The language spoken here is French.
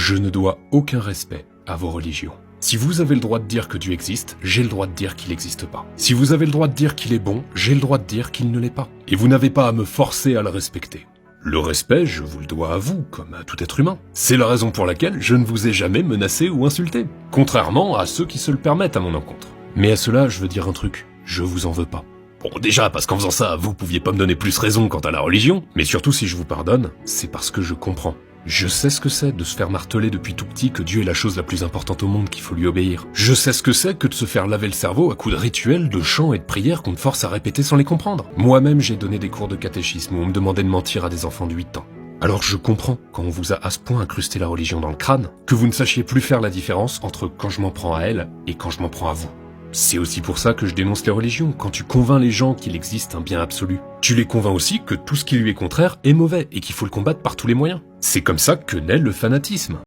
Je ne dois aucun respect à vos religions. Si vous avez le droit de dire que Dieu existe, j'ai le droit de dire qu'il n'existe pas. Si vous avez le droit de dire qu'il est bon, j'ai le droit de dire qu'il ne l'est pas. Et vous n'avez pas à me forcer à le respecter. Le respect, je vous le dois à vous, comme à tout être humain. C'est la raison pour laquelle je ne vous ai jamais menacé ou insulté. Contrairement à ceux qui se le permettent à mon encontre. Mais à cela, je veux dire un truc. Je vous en veux pas. Bon, déjà, parce qu'en faisant ça, vous pouviez pas me donner plus raison quant à la religion. Mais surtout, si je vous pardonne, c'est parce que je comprends. Je sais ce que c'est de se faire marteler depuis tout petit que Dieu est la chose la plus importante au monde, qu'il faut lui obéir. Je sais ce que c'est que de se faire laver le cerveau à coups de rituels, de chants et de prières qu'on te force à répéter sans les comprendre. Moi-même, j'ai donné des cours de catéchisme où on me demandait de mentir à des enfants de 8 ans. Alors je comprends, quand on vous a à ce point incrusté la religion dans le crâne, que vous ne sachiez plus faire la différence entre quand je m'en prends à elle et quand je m'en prends à vous. C'est aussi pour ça que je dénonce les religions, quand tu convaincs les gens qu'il existe un bien absolu. Tu les convaincs aussi que tout ce qui lui est contraire est mauvais et qu'il faut le combattre par tous les moyens. C'est comme ça que naît le fanatisme.